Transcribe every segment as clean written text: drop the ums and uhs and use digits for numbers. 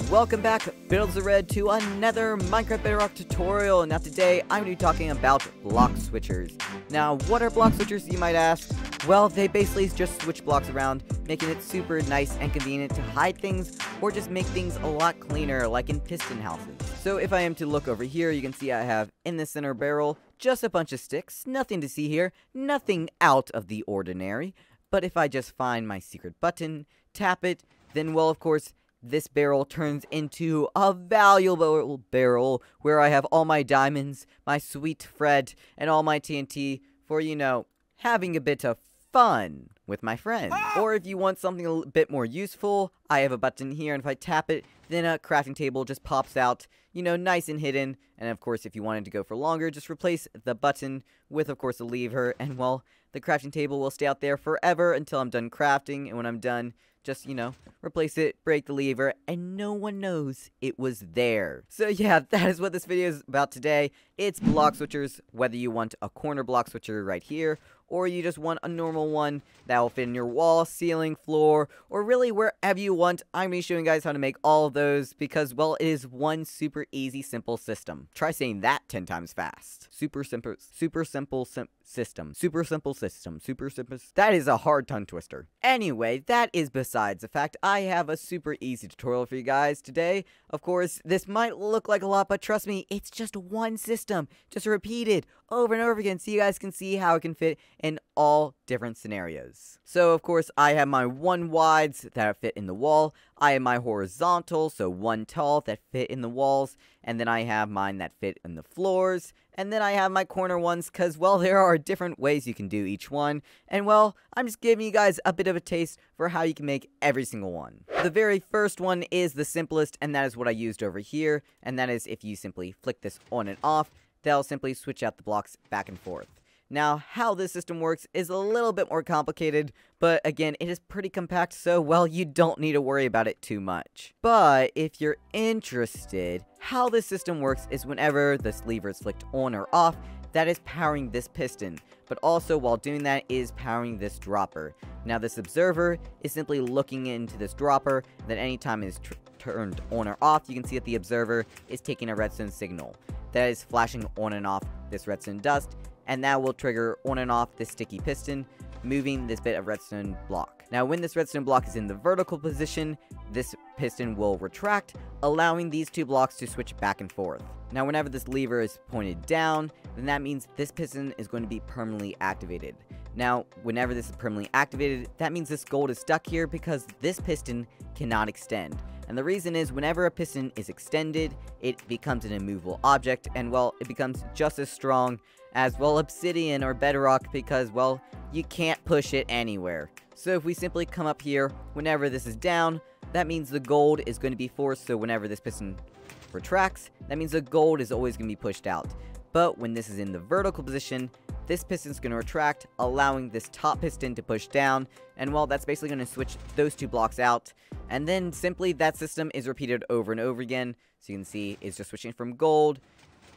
Welcome back, Builds of Red, to another Minecraft Bedrock tutorial. Now today, I'm going to be talking about block switchers. Now, what are block switchers, you might ask? Well, they basically just switch blocks around, making it super nice and convenient to hide things, or just make things a lot cleaner, like in piston houses. So if I am to look over here, you can see I have, in the center barrel, just a bunch of sticks, nothing to see here, nothing out of the ordinary. But if I just find my secret button, tap it, then, well, of course, this barrel turns into a valuable barrel where I have all my diamonds, my sweet Fred, and all my TNT for, having a bit of fun with my friends. Or if you want something a bit more useful, I have a button here, and if I tap it, then a crafting table just pops out, nice and hidden. And of course, if you wanted to go for longer, just replace the button with, of course, a lever, and well, the crafting table will stay out there forever until I'm done crafting, and when I'm done, just, replace it, break the lever, and no one knows it was there. So yeah, that is what this video is about today. It's block switchers, whether you want a corner block switcher right here, or you just want a normal one that will fit in your wall, ceiling, floor, or really wherever you want. I'm going to be showing you guys how to make all of those because, well, it is one super easy, simple system. Try saying that 10 times fast. Super simple system. That is a hard tongue twister. Anyway, that is besides the fact. I have a super easy tutorial for you guys today. Of course, this might look like a lot, but trust me, it's just one system. Just repeat it over and over again so you guys can see how it can fit in all different scenarios. So, of course, I have my 1 wides that fit in the wall. I have my horizontal, so 1 tall that fit in the walls. And then I have mine that fit in the floors. And then I have my corner ones because, well, there are different ways you can do each one. And, well, I'm just giving you guys a bit of a taste for how you can make every single one. The very first one is the simplest, and that is what I used over here. And that is if you simply flick this on and off, that'll simply switch out the blocks back and forth. Now, how this system works is a little bit more complicated, but again, it is pretty compact, so, well, you don't need to worry about it too much. But if you're interested, how this system works is whenever this lever is flicked on or off, that is powering this piston, but also while doing that is powering this dropper. Now, this observer is simply looking into this dropper, then anytime it is turned on or off, you can see that the observer is taking a redstone signal. That is flashing on and off this redstone dust, and that will trigger on and off this sticky piston, moving this bit of redstone block. Now, when this redstone block is in the vertical position, this piston will retract, allowing these 2 blocks to switch back and forth. Now, whenever this lever is pointed down, then that means this piston is going to be permanently activated. Now, whenever this is permanently activated, that means this gold is stuck here because this piston cannot extend. And the reason is, whenever a piston is extended, it becomes an immovable object, and, well, it becomes just as strong as, well, obsidian or bedrock because, well, you can't push it anywhere. So if we simply come up here, whenever this is down, that means the gold is going to be forced, so whenever this piston retracts, that means the gold is always going to be pushed out. But when this is in the vertical position, this piston is going to retract, allowing this top piston to push down, and, well, that's basically going to switch those 2 blocks out, and then simply that system is repeated over and over again. So you can see it's just switching from gold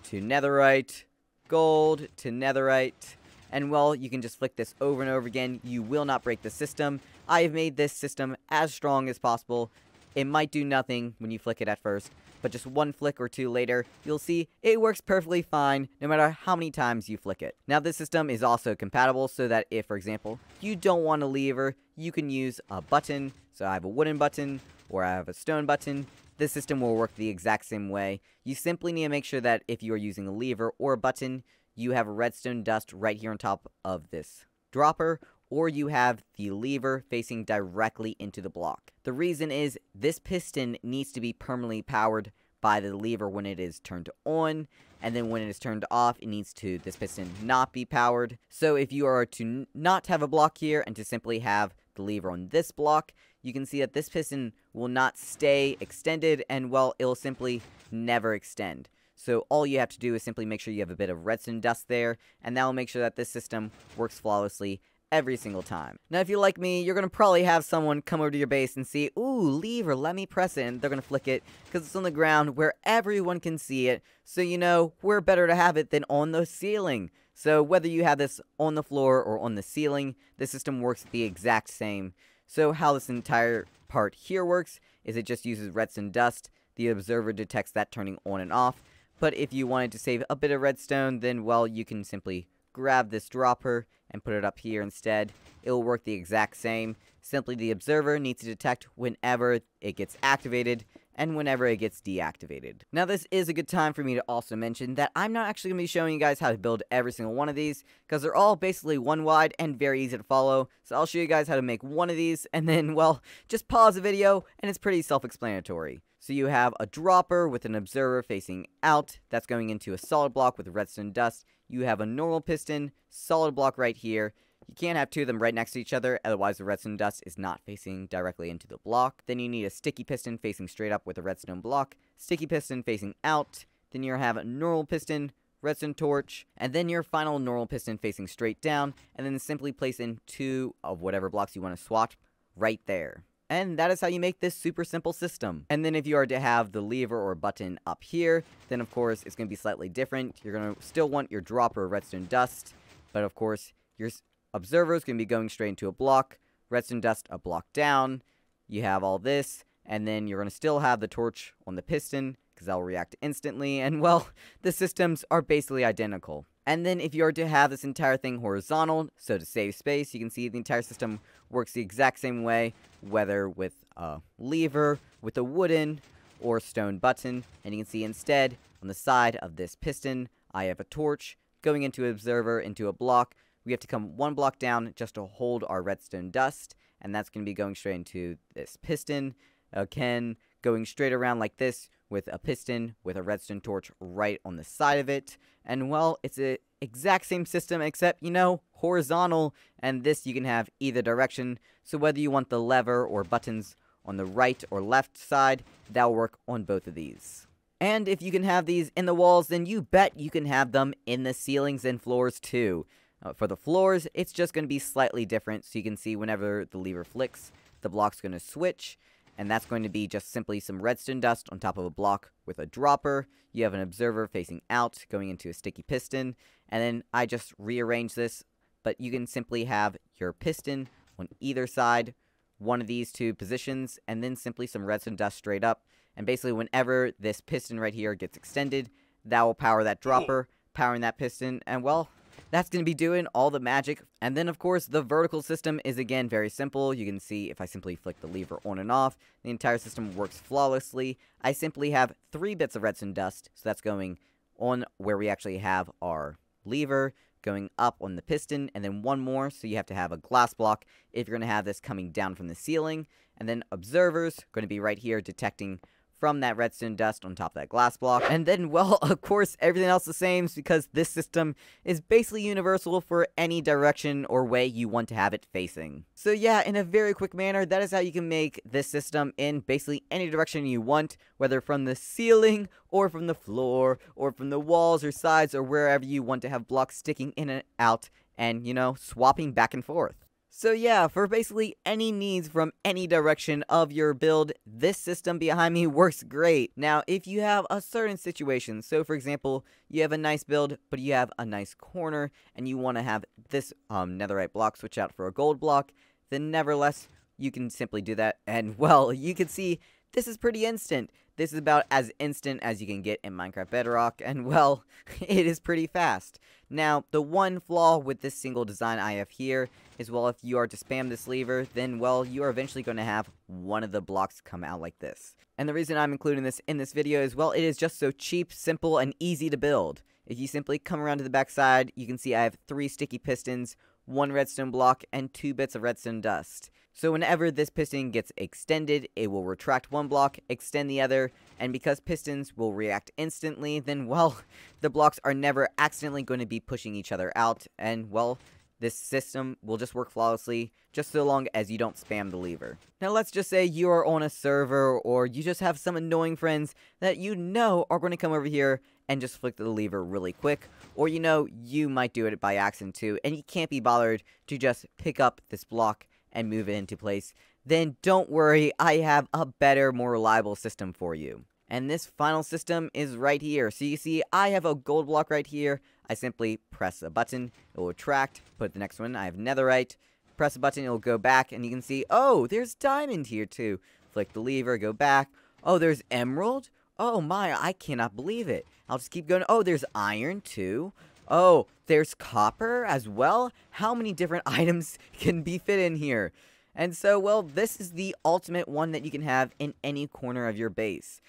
to netherite, gold to netherite, and, well, you can just flick this over and over again. You will not break the system. I have made this system as strong as possible. It might do nothing when you flick it at first, but just 1 flick or 2 later, you'll see it works perfectly fine no matter how many times you flick it. Now, this system is also compatible so that if, for example, you don't want a lever, you can use a button. So I have a wooden button or I have a stone button. This system will work the exact same way. You simply need to make sure that if you are using a lever or a button, you have redstone dust right here on top of this dropper, or you have the lever facing directly into the block. The reason is this piston needs to be permanently powered by the lever when it is turned on, and then when it is turned off, it needs to, this piston, not be powered. So if you are to not have a block here and to simply have the lever on this block, you can see that this piston will not stay extended, and, well, it will simply never extend. So all you have to do is simply make sure you have a bit of redstone dust there, and that will make sure that this system works flawlessly every single time. Now, if you're like me, you're going to probably have someone come over to your base and see, ooh, lever, let me press it, and they're going to flick it because it's on the ground where everyone can see it. So, we're better to have it than on the ceiling. So whether you have this on the floor or on the ceiling, the system works the exact same. So how this entire part here works is it just uses redstone dust. The observer detects that turning on and off. But if you wanted to save a bit of redstone, then, well, you can simply grab this dropper and put it up here instead. It will work the exact same. Simply the observer needs to detect whenever it gets activated and whenever it gets deactivated. Now, this is a good time for me to also mention that I'm not actually going to be showing you guys how to build every single one of these, because they're all basically one wide and very easy to follow. So I'll show you guys how to make one of these, and then, well, just pause the video, and it's pretty self-explanatory. So you have a dropper with an observer facing out. That's going into a solid block with redstone dust. You have a normal piston, solid block right here. You can't have two of them right next to each other, otherwise the redstone dust is not facing directly into the block. Then you need a sticky piston facing straight up with a redstone block, sticky piston facing out. Then you have a normal piston, redstone torch, and then your final normal piston facing straight down, and then simply place in two of whatever blocks you want to swap right there. And that is how you make this super simple system. And then if you are to have the lever or button up here, then of course it's going to be slightly different. You're going to still want your dropper redstone dust, but of course your observer is going to be going straight into a block, redstone dust a block down. You have all this, and then you're going to still have the torch on the piston, because that will react instantly, and well, the systems are basically identical. And then if you are to have this entire thing horizontal, so to save space, you can see the entire system works the exact same way, whether with a lever, with a wooden or stone button. And you can see instead, on the side of this piston, I have a torch going into an observer, into a block. We have to come one block down just to hold our redstone dust, and that's going to be going straight into this piston. Again, going straight around like this with a piston with a redstone torch right on the side of it. And well, it's the exact same system except, you know, horizontal, and this you can have either direction. So whether you want the lever or buttons on the right or left side, that will work on both of these. And if you can have these in the walls, then you bet you can have them in the ceilings and floors too. For the floors, it's just going to be slightly different, so you can see whenever the lever flicks, the block's going to switch, and that's going to be just simply some redstone dust on top of a block with a dropper. You have an observer facing out, going into a sticky piston, and then I just rearrange this, but you can simply have your piston on either side, one of these two positions, and then simply some redstone dust straight up, and basically whenever this piston right here gets extended, that will power that dropper, powering that piston, and well, that's going to be doing all the magic. And then, of course, the vertical system is, again, very simple. You can see if I simply flick the lever on and off, the entire system works flawlessly. I simply have 3 bits of redstone dust, so that's going on where we actually have our lever, going up on the piston, and then one more, so you have to have a glass block if you're going to have this coming down from the ceiling. And then observers, going to be right here detecting from that redstone dust on top of that glass block. And then, well, of course, everything else the same, because this system is basically universal for any direction or way you want to have it facing. So yeah, in a very quick manner, that is how you can make this system in basically any direction you want, whether from the ceiling, or from the floor, or from the walls or sides, or wherever you want to have blocks sticking in and out, and, you know, swapping back and forth. So yeah, for basically any needs from any direction of your build, this system behind me works great. Now, if you have a certain situation, so for example, you have a nice build, but you have a nice corner, and you want to have this netherite block switch out for a gold block, then nevertheless, you can simply do that, and well, you can see this is pretty instant. This is about as instant as you can get in Minecraft Bedrock, and well, it is pretty fast. Now, the one flaw with this single design I have here is, well, if you are to spam this lever, then, well, you are eventually going to have one of the blocks come out like this. And the reason I'm including this in this video is, well, it is just so cheap, simple, and easy to build. If you simply come around to the back side, you can see I have 3 sticky pistons, 1 redstone block, and 2 bits of redstone dust. So whenever this piston gets extended, it will retract one block, extend the other, and because pistons will react instantly, then, well, the blocks are never accidentally going to be pushing each other out, and, well, this system will just work flawlessly, just so long as you don't spam the lever. Now let's just say you are on a server, or you just have some annoying friends that you know are going to come over here and just flick the lever really quick, or you know you might do it by accident too, and you can't be bothered to just pick up this block and move it into place, then don't worry, I have a better, more reliable system for you. And this final system is right here. So you see, I have a gold block right here. I simply press a button, it will retract, put the next one, I have netherite, press a button, it'll go back, and you can see, oh, there's diamond here too. Flick the lever, go back. Oh, there's emerald? Oh my, I cannot believe it. I'll just keep going. Oh, there's iron too. Oh, there's copper as well. How many different items can be fit in here? And so, well, this is the ultimate one that you can have in any corner of your base.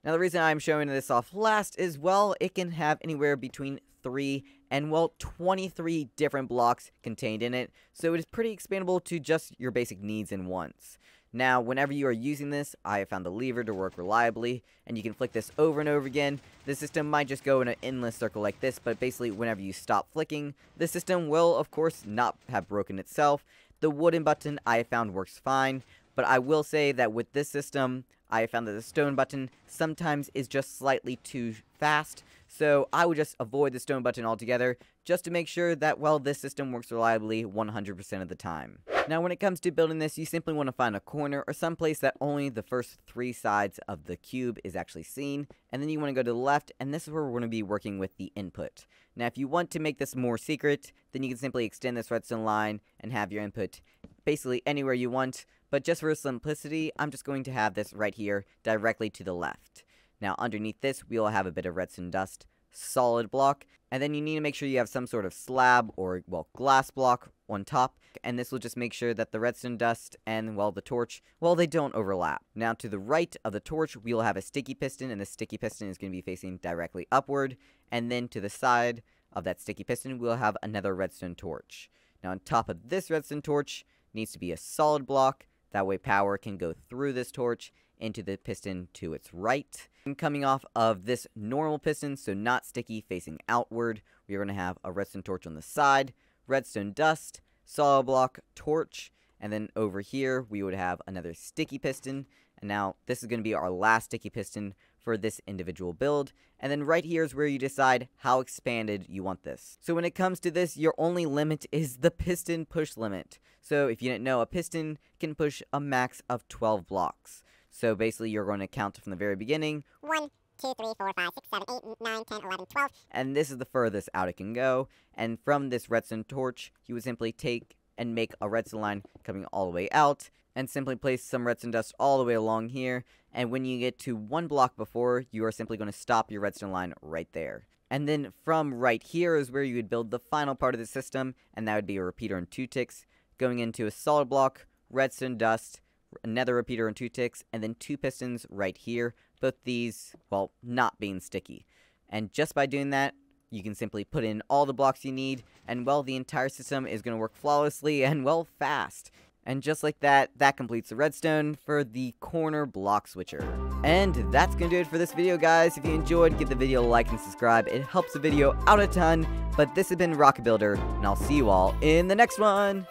Now, the reason I'm showing this off last is, well, it can have anywhere between 3 and, well, 23 different blocks contained in it. So it is pretty expandable to just your basic needs and wants. Now, whenever you are using this, I have found the lever to work reliably, and you can flick this over and over again. The system might just go in an endless circle like this, but basically whenever you stop flicking, the system will, of course, not have broken itself. The wooden button I have found works fine, but I will say that with this system, I have found that the stone button sometimes is just slightly too fast, so I would just avoid the stone button altogether, just to make sure that, well, this system works reliably 100% of the time. Now, when it comes to building this, you simply want to find a corner or someplace that only the first 3 sides of the cube is actually seen, and then you want to go to the left, and this is where we're going to be working with the input. Now, if you want to make this more secret, then you can simply extend this redstone line and have your input basically anywhere you want, but just for simplicity, I'm just going to have this right here directly to the left. Now, underneath this, we will have a bit of redstone dust, solid block, and then you need to make sure you have some sort of slab or, well, glass block on top, and this will just make sure that the redstone dust and, well, the torch, well, they don't overlap. Now, to the right of the torch, we will have a sticky piston, and the sticky piston is going to be facing directly upward, and then to the side of that sticky piston, we'll have another redstone torch. Now, on top of this redstone torch needs to be a solid block. That way power can go through this torch into the piston to its right. And coming off of this normal piston, so not sticky, facing outward, we're going to have a redstone torch on the side, redstone dust, solid block, torch, and then over here we would have another sticky piston. And now this is going to be our last sticky piston for this individual build. And then right here is where you decide how expanded you want this. So when it comes to this, your only limit is the piston push limit. So if you didn't know, a piston can push a max of 12 blocks. So basically you're going to count from the very beginning. 1, 2, 3, 4, 5, 6, 7, 8, 9, 10, 11, 12. And this is the furthest out it can go. And from this redstone torch, you would simply take and make a redstone line coming all the way out, and simply place some redstone dust all the way along here, and when you get to 1 block before, you are simply going to stop your redstone line right there. And then from right here is where you would build the final part of the system, and that would be a repeater and 2 ticks, going into a solid block, redstone dust, another repeater and 2 ticks, and then 2 pistons right here, both these, well, not being sticky. And just by doing that, you can simply put in all the blocks you need, and, well, the entire system is going to work flawlessly and, well, fast. And just like that, that completes the redstone for the corner block switcher. And that's going to do it for this video, guys. If you enjoyed, give the video a like and subscribe. It helps the video out a ton. But this has been Rocket Builder, and I'll see you all in the next one.